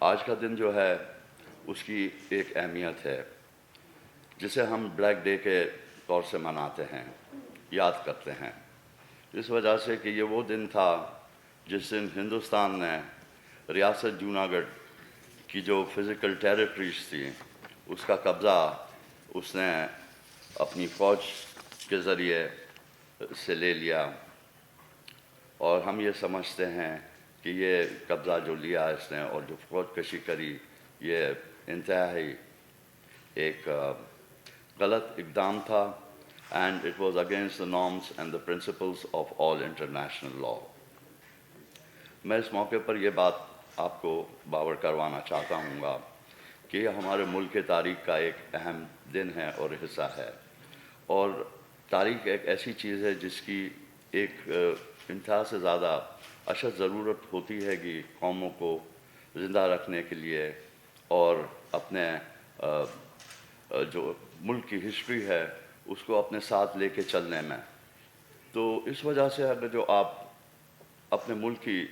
آج کا دن جو ہے اس کی ایک اہمیت ہے جسے ہم بلیک ڈے کے طور سے مناتے ہیں، یاد کرتے ہیں، اس وجہ سے کہ یہ وہ دن تھا جس دن ہندوستان نے ریاست جوناگڑھ کی جو فزیکل ٹیریٹریز تھیں اس کا قبضہ اس نے اپنی فوج کے ذریعے سے لے لیا، اور ہم یہ سمجھتے ہیں کہ یہ قبضہ جو لیا اس نے اور جو فوج کشی کری یہ انتہائی ایک غلط اقدام تھا، and it was against the norms and the principles of all international law. میں اس موقع پر یہ بات آپ کو باور کروانا چاہتا ہوں گا کہ یہ ہمارے ملک کے تاریخ کا ایک اہم دن ہے اور حصہ ہے، اور تاریخ ایک ایسی چیز ہے جس کی ایک انتہا سے زیادہ اشد ضرورت ہوتی ہے کہ قوموں کو زندہ رکھنے کے لیے اور اپنے جو ملک کی ہسٹری ہے اس کو اپنے ساتھ لے کے چلنے میں۔ تو اس وجہ سے اگر جو آپ اپنے ملک کی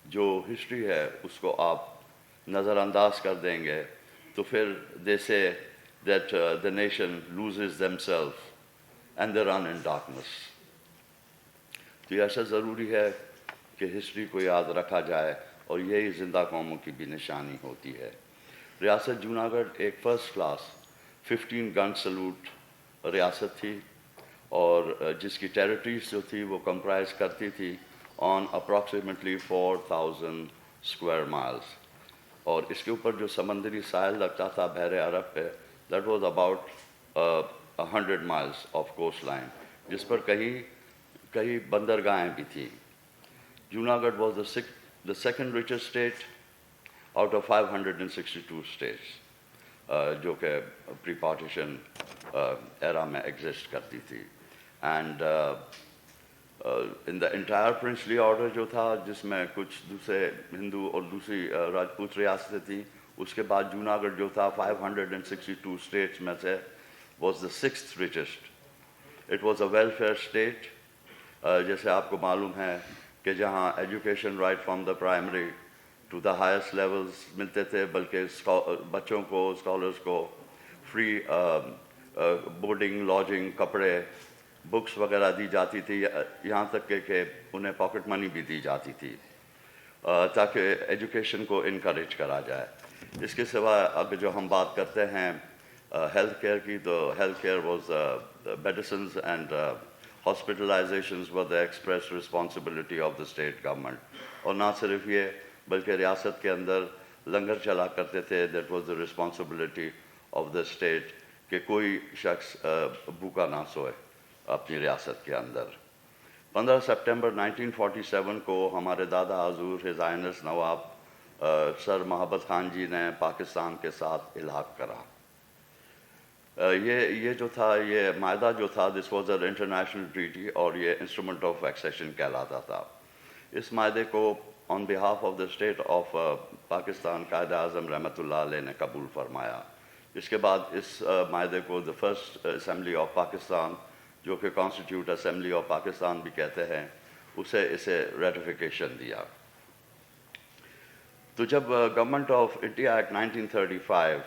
جو ہسٹری ہے اس کو آپ نظر انداز کر دیں گے تو پھر they say that the nation loses themselves and they run in darkness۔ تو یہ ایسا ضروری ہے کہ ہسٹری کو یاد رکھا جائے، اور یہی زندہ قوموں کی بھی نشانی ہوتی ہے۔ ریاست جوناگڑھ ایک فرسٹ کلاس 15 گن سلوٹ ریاست تھی، اور جس کی ٹیریٹریز جو تھی وہ کمپرائز کرتی تھی آن اپروکسیمیٹلی 4000 اسکوائر مائلس، اور اس کے اوپر جو سمندری ساحل لگتا تھا بحر عرب پہ that was about 100 miles off coast line, جس پر کئی بندرگاہیں بھی تھیں۔ Junagadh was the second richest state out of 562 states جو کہ پری پارٹیشن ایرا میں ایگزسٹ کرتی تھی، and in the entire princely order جو تھا جس میں کچھ دوسرے ہندو اور دوسری راجپوت ریاستیں تھیں، اس کے بعد جوناگڑھ جو تھا 562 اسٹیٹس میں سے was the 6th richest۔ It was a welfare state, جیسے آپ کو معلوم ہے کہ جہاں education right from the primary to the highest levels ملتے تھے، بلکہ بچوں کو اسکالرس کو فری بورڈنگ، لاڈجنگ، کپڑے، بکس وغیرہ دی جاتی تھی، یہاں تک کہ انہیں پاکٹ منی بھی دی جاتی تھی تاکہ ایجوکیشن کو انکریج کرا جائے۔ اس کے سوا اب جو ہم بات کرتے ہیں ہیلتھ کیئر کی، تو health care was medicines and hospitalizations were the express responsibility of the state government, اور نہ صرف یہ بلکہ ریاست کے اندر لنگر چلا کرتے تھے، that was the responsibility of the state کہ کوئی شخص بھوکا نہ سوئے اپنی ریاست کے اندر۔ 15 سپٹمبر 1947 کو ہمارے دادا حضور ہز ہائنس نواب سر محبت خان جی نے پاکستان کے ساتھ الحاق کرا۔ یہ جو تھا، یہ معاہدہ جو تھا، this was an international treaty, اور یہ انسٹرومنٹ آف ایکسیشن کہلاتا تھا۔ اس معاہدے کو on behalf of the state of Pakistan Quaid Azam رحمۃ اللہ علیہ نے قبول فرمایا۔ اس کے بعد اس معاہدے کو the first assembly of Pakistan, جو کہ کانسٹیٹیوٹ اسمبلی آف پاکستان بھی کہتے ہیں، اسے ریٹیفیکیشن دیا۔ تو جب government of India act 1935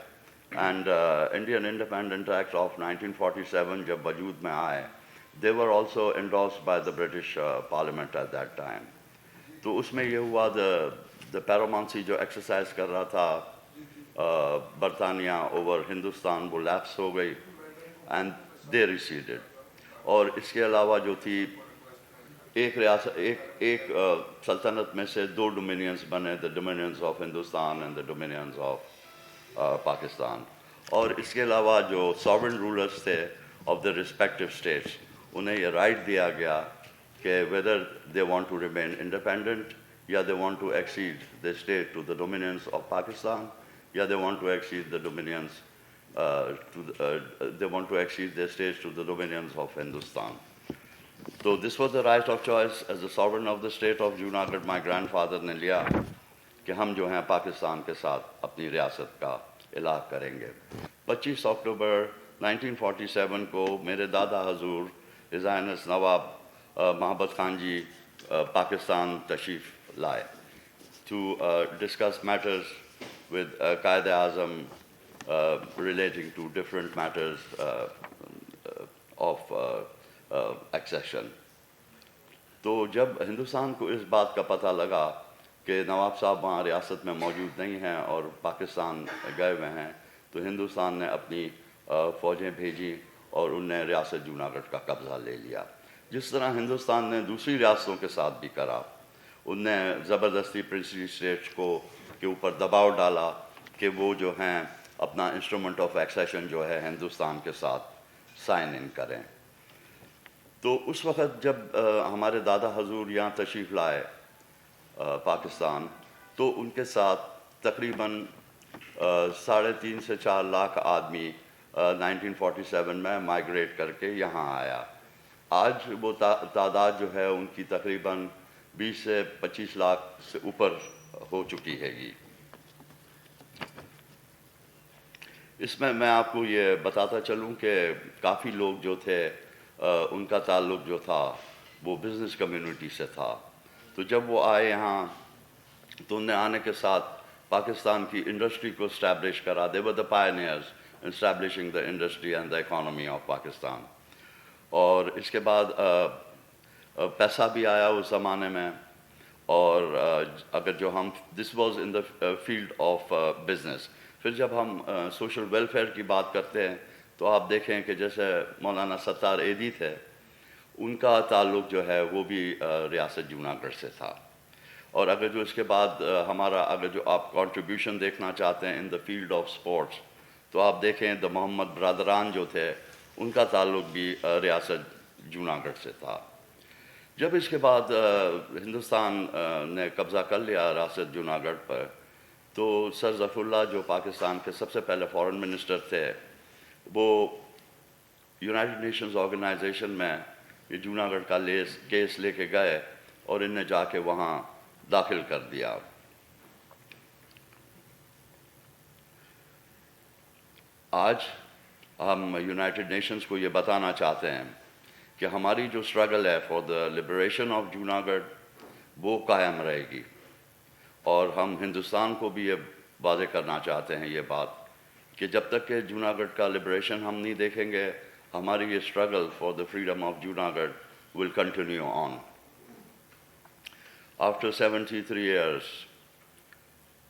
and Indian independent act of 1947 جب وجود میں آئے، they were also endorsed by the British Parliament at that time۔ تو اس میں یہ ہوا the paramountcy جو ایکسرسائز کر رہا تھا برطانیہ اوور ہندوستان، وہ لیپس ہو گئی اینڈ they receded۔ اور اس کے علاوہ جو تھی ایک سلطنت میں سے 2 ڈومینینز بنے، the dominions of Hindustan and the dominions of Pakistan. اور اس کے علاوہ جو sovereign rulers تھے of the respective states، انہیں یہ رائٹ دیا گیا کہ whether they want to remain independent یا they want to accede the state to the dominions of Pakistan یا they want to accede the dominions they want to accede their states to the dominions of Hindustan۔ So this was the right of choice as the sovereign of the state of Junagadh my grandfather نے لیا کہ ہم جو ہیں پاکستان کے ساتھ اپنی ریاست کا الحاق کریں گے۔ 25 اکتوبر 1947 کو میرے دادا حضور ہز ہائنس نواب محبت خان جی پاکستان تشریف لائے to discuss matters with Qaid Azam relating to different matters of accession. تو جب ہندوستان کو اس بات کا پتہ لگا کہ نواب صاحب وہاں ریاست میں موجود نہیں ہیں اور پاکستان گئے ہوئے ہیں، تو ہندوستان نے اپنی فوجیں بھیجی اور ان نے ریاست جوناگڑھ کا قبضہ لے لیا، جس طرح ہندوستان نے دوسری ریاستوں کے ساتھ بھی کرا. ان نے زبردستی پرنسلی اسٹیٹس کو کے اوپر دباؤ ڈالا کہ وہ جو ہیں اپنا انسٹرومنٹ آف ایکسیشن جو ہے ہندوستان کے ساتھ سائن ان کریں. تو اس وقت جب ہمارے دادا حضور یہاں تشریف لائے پاکستان، تو ان کے ساتھ تقریباً 3.5 سے 4 لاکھ آدمی 1947 میں مائیگریٹ کر کے یہاں آیا. آج وہ تعداد جو ہے ان کی تقریباً 20 سے 25 لاکھ سے اوپر ہو چکی ہے گی. اس میں آپ کو یہ بتاتا چلوں کہ کافی لوگ جو تھے ان کا تعلق جو تھا وہ بزنس کمیونٹی سے تھا. تو جب وہ آئے یہاں تو ان نے آنے کے ساتھ پاکستان کی انڈسٹری کو اسٹیبلش کرا. They were the pioneers in establishing the industry and the economy of Pakistan. اور اس کے بعد پیسہ بھی آیا اس زمانے میں. اور اگر جو ہم this was in the field of business. پھر جب ہم سوشل ویلفیئر کی بات کرتے ہیں تو آپ دیکھیں کہ جیسے مولانا ستار ایدی تھے، ان کا تعلق جو ہے وہ بھی ریاست جوناگڑھ سے تھا. اور اگر جو اس کے بعد اگر جو آپ کنٹریبیوشن دیکھنا چاہتے ہیں ان دا فیلڈ آف سپورٹس، تو آپ دیکھیں دا محمد برادران جو تھے ان کا تعلق بھی ریاست جوناگڑھ سے تھا. جب اس کے بعد ہندوستان نے قبضہ کر لیا ریاست جوناگڑھ پر، تو سر ظفر اللہ جو پاکستان کے سب سے پہلے فارن منسٹر تھے، وہ یونائٹڈ نیشنز آرگنائزیشن میں یہ جوناگڑھ کا کیس لے کے گئے اور ان نے جا کے وہاں داخل کر دیا. آج ہم یونائٹڈ نیشنز کو یہ بتانا چاہتے ہیں کہ ہماری جو اسٹرگل ہے for the liberation of Junagadh وہ قائم رہے گی. اور ہم ہندوستان کو بھی یہ واضح کرنا چاہتے ہیں یہ بات کہ جب تک کہ جوناگڑھ کا لبریشن ہم نہیں دیکھیں گے، ہماری یہ struggle for the freedom of Junagadh will continue on. After 73 years,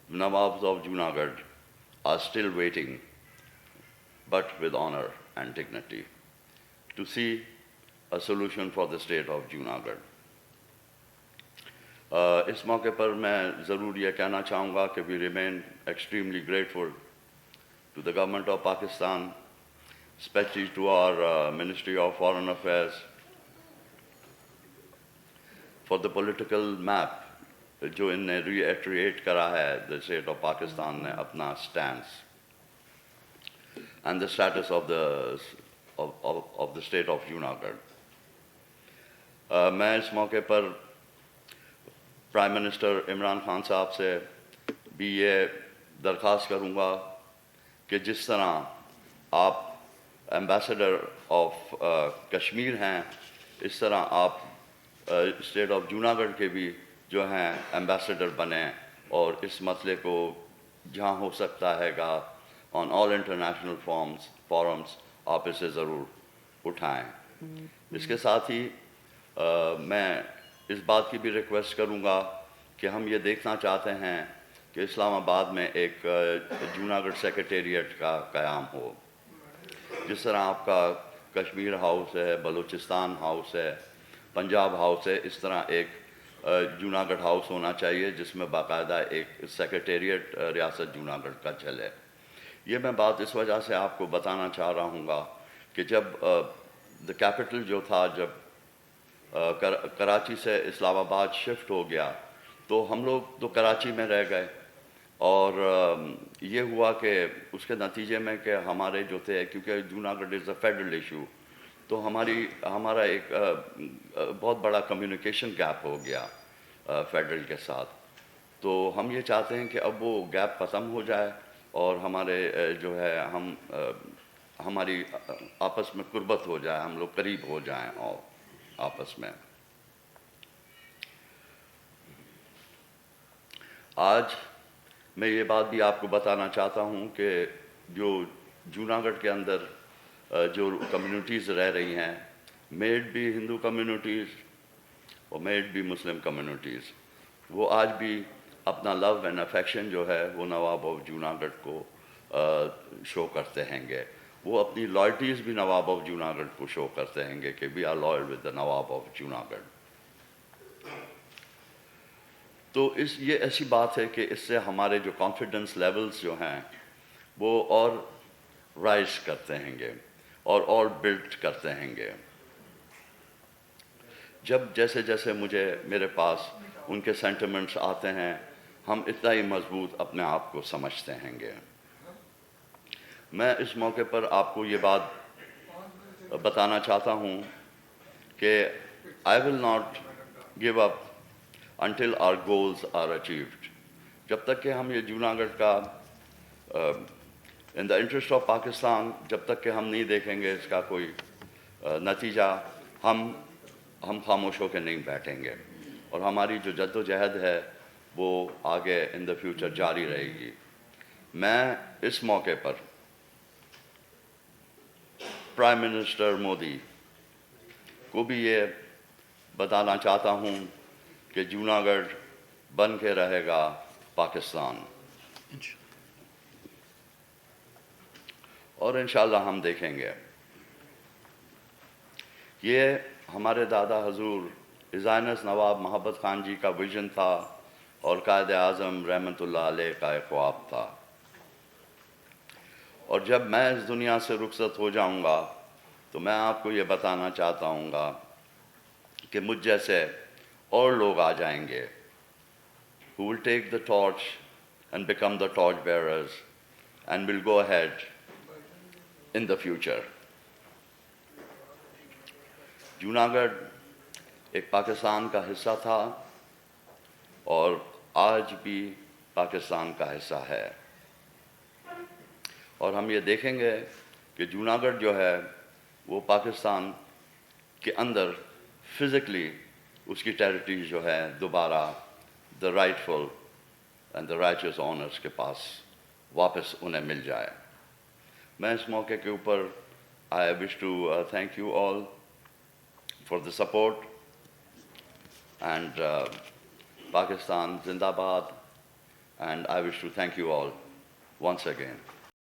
Nawabs of Junagadh are still waiting, but with honor and dignity, to see a solution for the state of Junagadh. اس موقع پر میں ضرور یہ کہنا چاہوں گا کہ we remain extremely grateful to the government of Pakistan, especially to our Ministry of Foreign Affairs, for the political map جو ان نے ری iterate کرا ہے the state of Pakistan نے اپنا stance and the status of the state of Junagadh. میں اس موقع پر prime minister Imran Khan صاحب سے بھی یہ درخواست کروں گا کہ جس طرح آپ ایمبیسڈر آف کشمیر ہیں، اس طرح آپ اسٹیٹ آف جوناگڑھ کے بھی جو ہیں ایمبیسڈر بنیں اور اس مسئلے کو جہاں ہو سکتا ہے گا آن آل انٹرنیشنل فورمز آپ اسے ضرور اٹھائیں. اس کے ساتھ ہی میں اس بات کی بھی ریکویسٹ کروں گا کہ ہم یہ دیکھنا چاہتے ہیں کہ اسلام آباد میں ایک جوناگڑھ سیکریٹریٹ کا قیام ہو. جس طرح آپ کا کشمیر ہاؤس ہے، بلوچستان ہاؤس ہے، پنجاب ہاؤس ہے، اس طرح ایک جوناگڑھ ہاؤس ہونا چاہیے جس میں باقاعدہ ایک سیکریٹریٹ ریاست جوناگڑھ کا چلے. یہ میں بات اس وجہ سے آپ کو بتانا چاہ رہا ہوں گا کہ جب دا کیپٹل جو تھا جب کراچی سے اسلام آباد شفٹ ہو گیا تو ہم لوگ تو کراچی میں رہ گئے، اور یہ ہوا کہ اس کے نتیجے میں کہ ہمارے جو تھے، کیونکہ جوناگڑھ از اے فیڈرل ایشو، تو ہمارا ایک بہت بڑا کمیونیکیشن گیپ ہو گیا فیڈرل کے ساتھ. تو ہم یہ چاہتے ہیں کہ اب وہ گیپ ختم ہو جائے اور ہمارے جو ہے ہماری آپس میں قربت ہو جائے، ہم لوگ قریب ہو جائیں اور آپس میں. آج میں یہ بات بھی آپ کو بتانا چاہتا ہوں کہ جو جوناگڑھ کے اندر جو کمیونٹیز رہ رہی ہیں، میڈ بھی ہندو کمیونٹیز اور میڈ بھی مسلم کمیونٹیز، وہ آج بھی اپنا لو اینڈ افیکشن جو ہے وہ نواب آف جوناگڑھ کو شو کرتے ہیں گے. وہ اپنی لائلٹیز بھی نواب آف جوناگڑھ کو شو کرتے ہیں گے کہ we are loyal with the Nawab of Junagadh. تو یہ ایسی بات ہے کہ اس سے ہمارے جو کانفیڈنس لیولز جو ہیں وہ اور رائز کرتے ہیں گے اور بلڈ کرتے ہیں گے. جب جیسے جیسے میرے پاس ان کے سینٹیمنٹس آتے ہیں، ہم اتنا ہی مضبوط اپنے آپ کو سمجھتے ہیں گے. میں اس موقع پر آپ کو یہ بات بتانا چاہتا ہوں کہ I will not give up until our goals are achieved. جب تک کہ ہم یہ جوناگڑھ کا in the interest of Pakistan جب تک کہ ہم نہیں دیکھیں گے اس کا کوئی نتیجہ، ہم خاموش ہو کے نہیں بیٹھیں گے. اور ہماری جو جد و جہد ہے وہ آگے ان دا فیوچر جاری رہے گی. میں اس موقع پر پرائم منسٹر مودی کو بھی یہ بتانا چاہتا ہوں کہ جوناگڑھ بن کے رہے گا پاکستان، اور انشاءاللہ ہم دیکھیں گے. یہ ہمارے دادا حضور ہز ہائنس نواب محبت خان جی کا ویژن تھا اور قائد اعظم رحمۃ اللہ علیہ کا ایک خواب تھا. اور جب میں اس دنیا سے رخصت ہو جاؤں گا تو میں آپ کو یہ بتانا چاہتا ہوں گا کہ مجھ جیسے اور لوگ آ جائیں گے who will take the torch and become the torch bearers and will go ahead in the future. Junagadh ایک پاکستان کا حصہ تھا اور آج بھی پاکستان کا حصہ ہے. اور ہم یہ دیکھیں گے کہ جوناگڑھ جو ہے وہ پاکستان کے اندر فزیکلی اس کی ٹیریٹری جو ہے دوبارہ دا رائٹفل اینڈ دا رائچس آنرس کے پاس واپس انہیں مل جائے. میں اس موقع کے اوپر I wish to thank you all for the support and Pakistan زندہ باد, and I wish to thank you all once again.